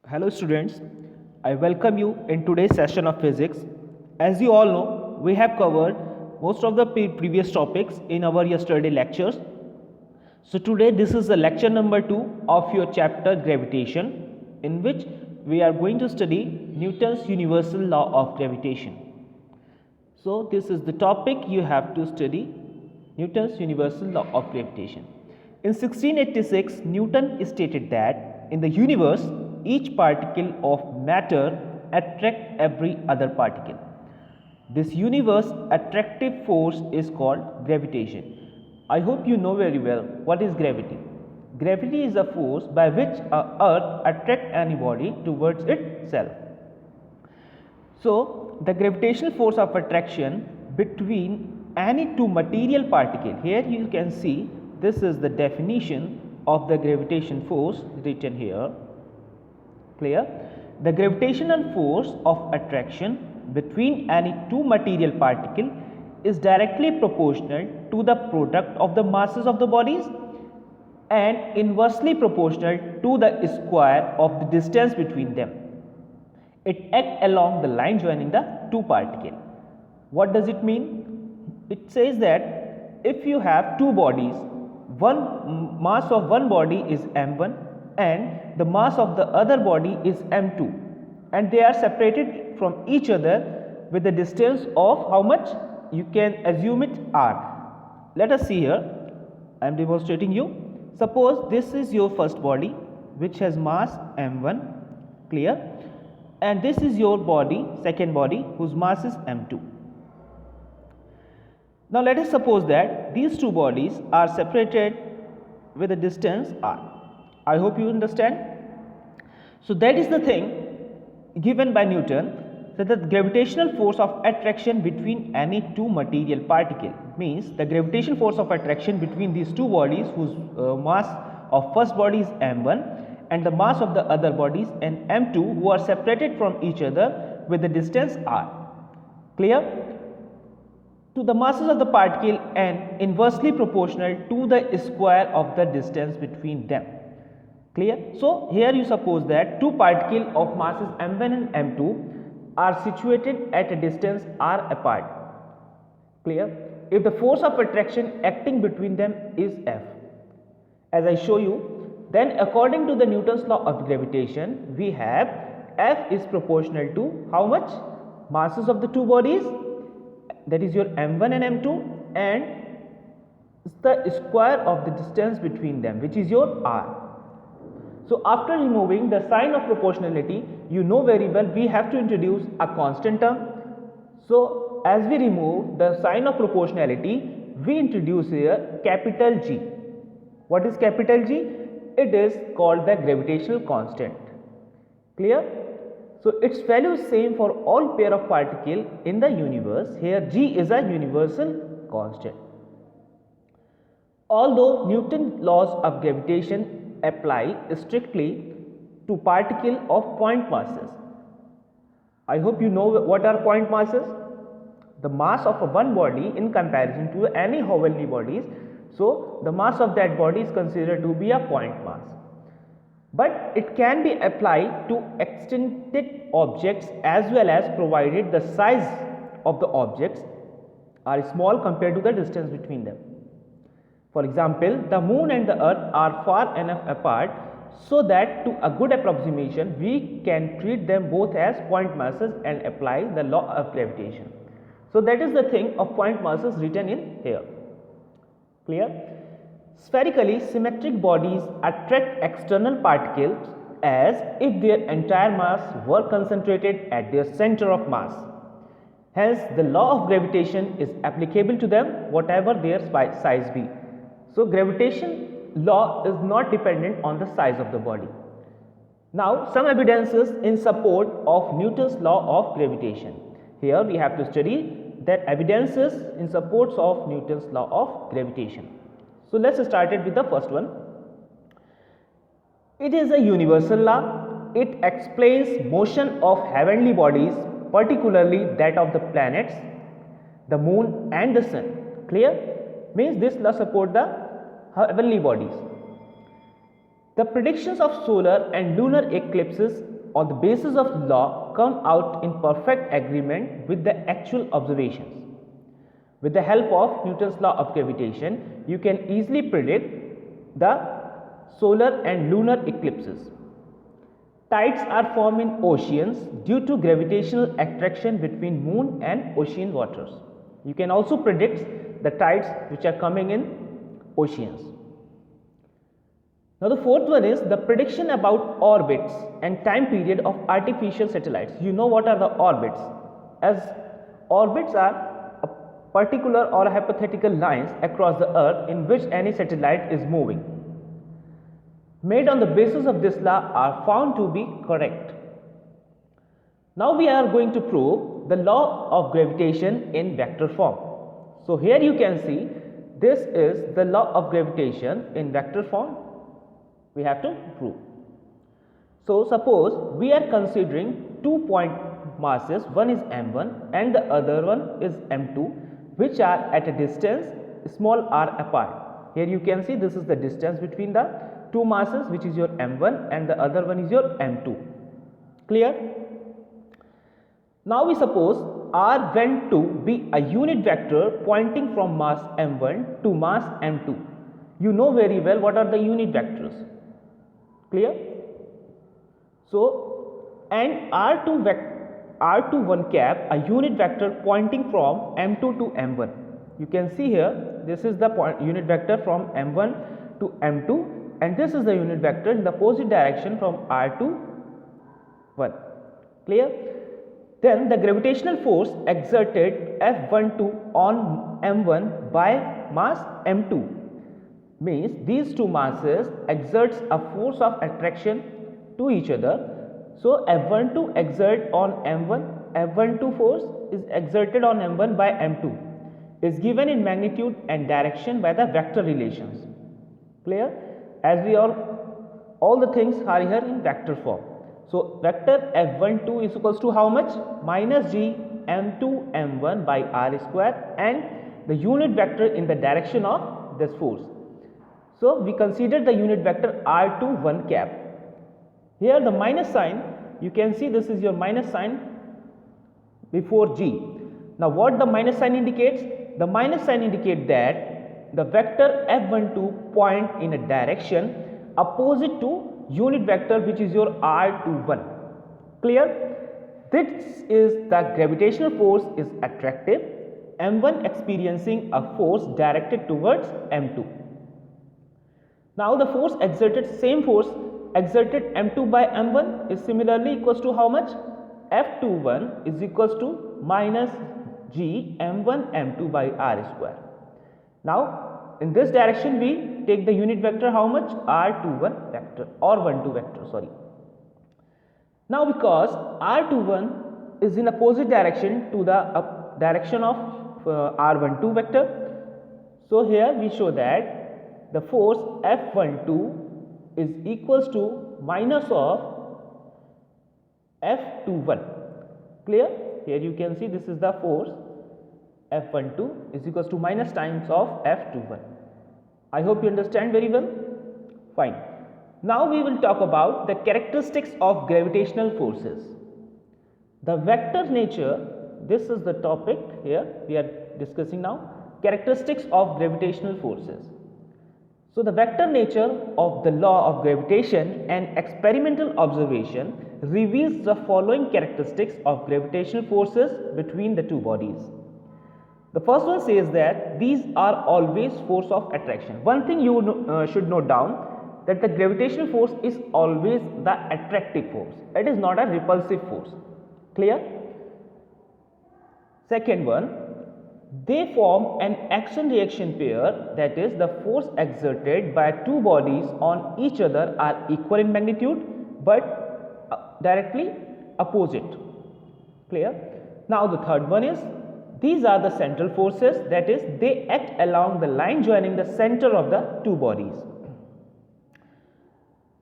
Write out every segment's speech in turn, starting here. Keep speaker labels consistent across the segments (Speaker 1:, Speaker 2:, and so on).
Speaker 1: Hello students, I welcome you in today's session of physics. As you all know, we have covered most of the previous topics in our yesterday lectures. So today this is the lecture number 2 of your chapter gravitation, in which we are going to study Newton's universal law of gravitation. So this is the topic you have to study, Newton's universal law of gravitation. In 1686, Newton stated that in the universe, each particle of matter attracts every other particle. This universe attractive force is called gravitation. I hope you know very well what is gravity. Gravity is a force by which Earth attracts any body towards itself. So, the gravitational force of attraction between any two material particle, here you can see this is the definition of the gravitation force written here. Clear? The gravitational force of attraction between any two material particle is directly proportional to the product of the masses of the bodies and inversely proportional to the square of the distance between them. It acts along the line joining the two particles. What does it mean? It says that if you have two bodies, one mass of one body is m1 and the mass of the other body is m2, and they are separated from each other with a distance of how much? You can assume it r. Let us see here. I am demonstrating you. Suppose this is your first body which has mass m1, clear, and this is your body, second body, whose mass is m2. Now let us suppose that these two bodies are separated with a distance r. I hope you understand. So that is the thing given by Newton, that the gravitational force of attraction between any two material particle, means the gravitational force of attraction between these two bodies whose mass of first body is m1 and the mass of the other bodies and m2, who are separated from each other with the distance r. Clear? To the masses of the particle and inversely proportional to the square of the distance between them. Clear? So here you suppose that two particles of masses m1 and m2 are situated at a distance r apart. Clear? If the force of attraction acting between them is F, as I show you, then according to the Newton's law of gravitation, we have F is proportional to how much? Masses of the two bodies, that is your m1 and m2, and the square of the distance between them, which is your r. So after removing the sign of proportionality, you know very well we have to introduce a constant term. So as we remove the sign of proportionality, we introduce here capital G. What is capital G? It is called the gravitational constant. Clear? So its value is same for all pair of particles in the universe. Here G is a universal constant. Although Newton's laws of gravitation apply strictly to particles of point masses. I hope you know what are point masses. The mass of one body in comparison to any heavenly bodies. So the mass of that body is considered to be a point mass. But it can be applied to extended objects as well, as provided the size of the objects are small compared to the distance between them. For example, the moon and the earth are far enough apart so that to a good approximation we can treat them both as point masses and apply the law of gravitation. So that is the thing of point masses written in here. Clear? Spherically symmetric bodies attract external particles as if their entire mass were concentrated at their center of mass. Hence, the law of gravitation is applicable to them whatever their size be. So, gravitation law is not dependent on the size of the body. Now, some evidences in support of Newton's law of gravitation. Here we have to study that evidences in support of Newton's law of gravitation. So let's start it with the first one. It is a universal law. It explains motion of heavenly bodies, particularly that of the planets, the moon and the sun. Clear? Means this law support the heavenly bodies. The predictions of solar and lunar eclipses on the basis of law come out in perfect agreement with the actual observations. With the help of Newton's law of gravitation, you can easily predict the solar and lunar eclipses. Tides are formed in oceans due to gravitational attraction between moon and ocean waters. You can also predict the tides which are coming in oceans. Now the fourth one is the prediction about orbits and time period of artificial satellites. You know what are the orbits? As orbits are a particular or hypothetical lines across the earth in which any satellite is moving. Made on the basis of this law are found to be correct. Now we are going to prove the law of gravitation in vector form. So here you can see this is the law of gravitation in vector form we have to prove. So suppose we are considering 2 point masses, one is m1 and the other one is m2, which are at a distance small r apart. Here you can see this is the distance between the two masses, which is your m1 and the other one is your m2. Clear? Now we suppose r12 be a unit vector pointing from mass m1 to mass m2. You know very well what are the unit vectors. Clear? So, and r21 cap a unit vector pointing from m2 to m1. You can see here this is the unit vector from m1 to m2, and this is the unit vector in the opposite direction from r to 1. Clear? Then the gravitational force exerted F12 on m1 by mass m2 means these two masses exerts a force of attraction to each other. So F12 exert on m1, F12 force is exerted on m1 by m2 is given in magnitude and direction by the vector relations. Clear? As we all the things are here in vector form. So vector F12 is equals to how much? Minus g m2 m1 by r square, and the unit vector in the direction of this force. So we consider the unit vector r21 cap. Here the minus sign, you can see this is your minus sign before g. Now what the minus sign indicates? The minus sign indicates that the vector F12 point in a direction opposite to unit vector which is your r21. Clear? This is the gravitational force is attractive, m1 experiencing a force directed towards m2. Now the force exerted, same force exerted m2 by m1 is similarly equals to how much? F21 is equals to minus g m1 m2 by r square. Now in this direction we take the unit vector how much? r21 vector or 12 vector, sorry. Now because r21 is in opposite direction to the direction of r12 vector, so here we show that the force F12 is equals to minus of F21. Clear? Here you can see this is the force F12 is equals to minus times of F21. I hope you understand very well. Fine. Now we will talk about the characteristics of gravitational forces. The vector nature, this is the topic here we are discussing now, characteristics of gravitational forces. So the vector nature of the law of gravitation and experimental observation reveals the following characteristics of gravitational forces between the two bodies. The first one says that these are always force of attraction. One thing you should note down, that the gravitational force is always the attractive force. It is not a repulsive force. Clear? Second one, they form an action-reaction pair, that is the force exerted by two bodies on each other are equal in magnitude but directly opposite. Clear? Now the third one is, these are the central forces, that is they act along the line joining the center of the two bodies.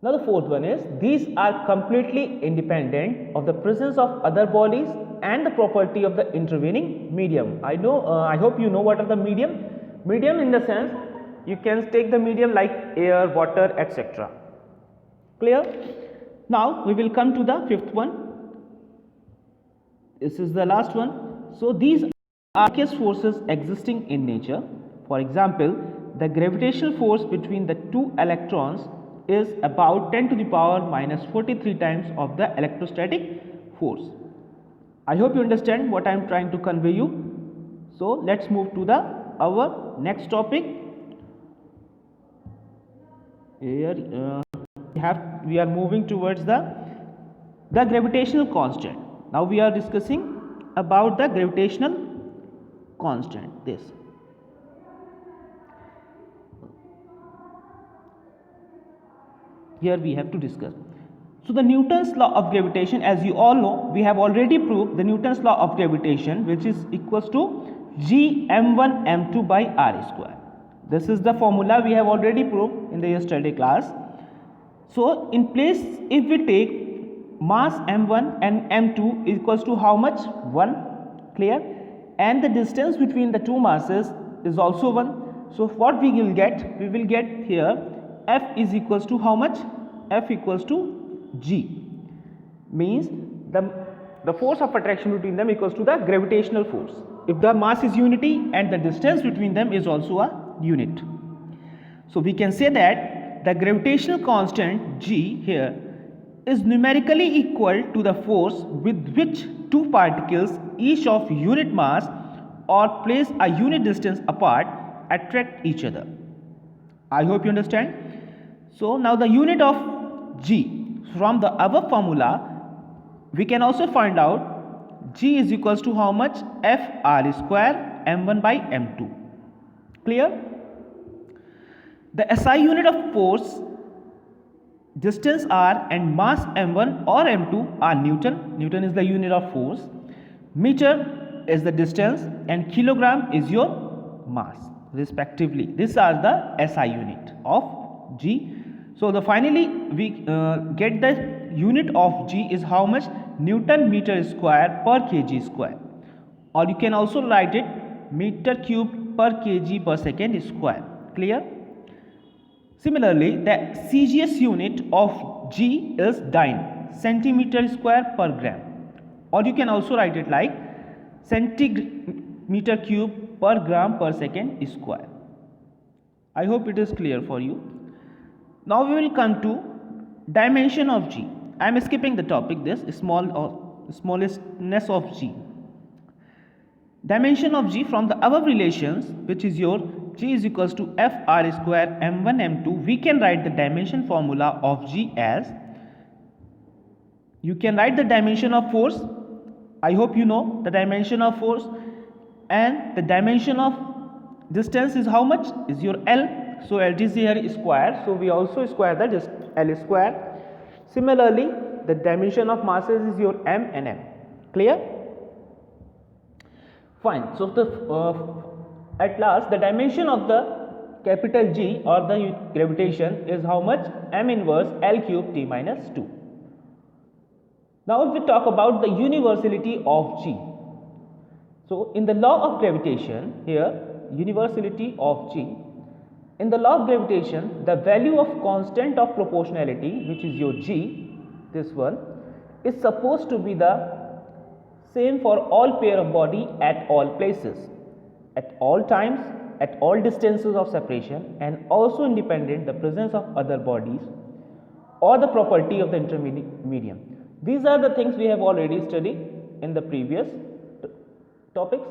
Speaker 1: Now the fourth one is, these are completely independent of the presence of other bodies and the property of the intervening medium. I hope you know what are the medium. Medium in the sense you can take the medium like air, water, etc. Clear? Now we will come to the fifth one. This is the last one. So these are weakest forces existing in nature. For example, the gravitational force between the two electrons is about 10 to the power minus 43 times of the electrostatic force. I hope you understand what I am trying to convey you. So let's move to our next topic. Here we are moving towards the gravitational constant. Now we are discussing about the gravitational constant. This. Here we have to discuss. So the Newton's law of gravitation, as you all know, we have already proved the Newton's law of gravitation, which is equals to G m1 m2 by r square. This is the formula we have already proved in the yesterday class. So in place, if we take mass m1 and m2 equals to how much? 1, clear? And the distance between the two masses is also 1. So what we will get? We will get here F is equals to how much? F equals to G, means the force of attraction between them equals to the gravitational force if the mass is unity and the distance between them is also a unit. So we can say that the gravitational constant G here is numerically equal to the force with which two particles each of unit mass or placed a unit distance apart attract each other. I hope you understand. So now the unit of G, from the above formula we can also find out G is equals to how much? F r square m1 by m2. Clear? The SI unit of force, distance r and mass m1 or m2 are Newton. Newton is the unit of force. Meter is the distance and kilogram is your mass respectively. These are the SI unit of G. So finally we get the unit of G is how much? Newton meter square per kg square, or you can also write it meter cube per kg per second square. Clear? Similarly, the CGS unit of G is dyne, centimeter square per gram, or you can also write it like centimeter cube per gram per second square. I hope it is clear for you. Now we will come to dimension of G. I am skipping the topic, this smallestness of G. Dimension of G from the above relations, which is your G is equals to F r square m1 m2, we can write the dimension formula of G as, you can write the dimension of force. I hope you know the dimension of force, and the dimension of distance is how much? Is your L. So LT here is square, so we also square that is L square. Similarly, the dimension of masses is your M and M. Clear? Fine. So at last the dimension of the capital G or the gravitation is how much? M inverse L cube T minus 2. Now if we talk about the universality of G. So in the law of gravitation here, universality of G. In the law of gravitation, the value of constant of proportionality, which is your G, this one, is supposed to be the same for all pair of body at all places, at all times, at all distances of separation, and also independent the presence of other bodies or the property of the intermedium. These are the things we have already studied in the previous topics.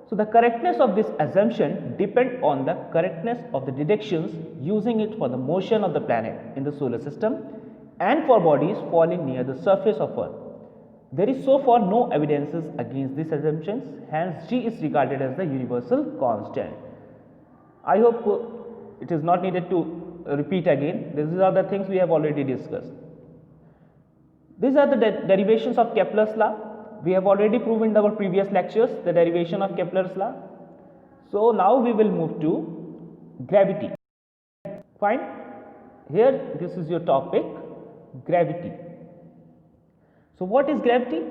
Speaker 1: So the correctness of this assumption depends on the correctness of the deductions using it for the motion of the planet in the solar system and for bodies falling near the surface of Earth. There is so far no evidences against these assumptions, hence G is regarded as the universal constant. I hope it is not needed to repeat again. These are the things we have already discussed. These are the derivations of Kepler's law. We have already proven in our previous lectures the derivation of Kepler's law. So now we will move to gravity. Fine. Here this is your topic, gravity. So what is gravity?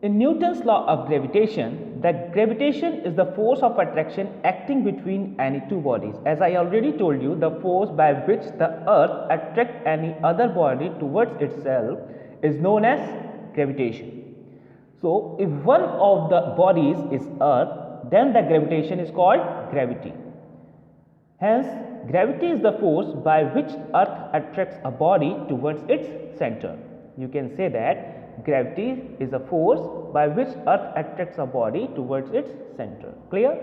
Speaker 1: In Newton's law of gravitation, that gravitation is the force of attraction acting between any two bodies. As I already told you, the force by which the earth attracts any other body towards itself is known as gravitation. So, if one of the bodies is earth, then the gravitation is called gravity. Hence, gravity is the force by which earth attracts a body towards its center. You can say that gravity is a force by which earth attracts a body towards its center. Clear?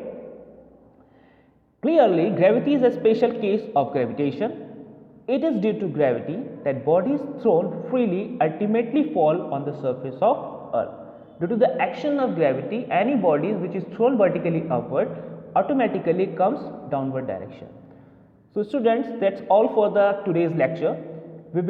Speaker 1: Clearly, gravity is a special case of gravitation. It is due to gravity that bodies thrown freely ultimately fall on the surface of earth. Due to the action of gravity, any body which is thrown vertically upward automatically comes downward direction. So students, that's all for the today's lecture.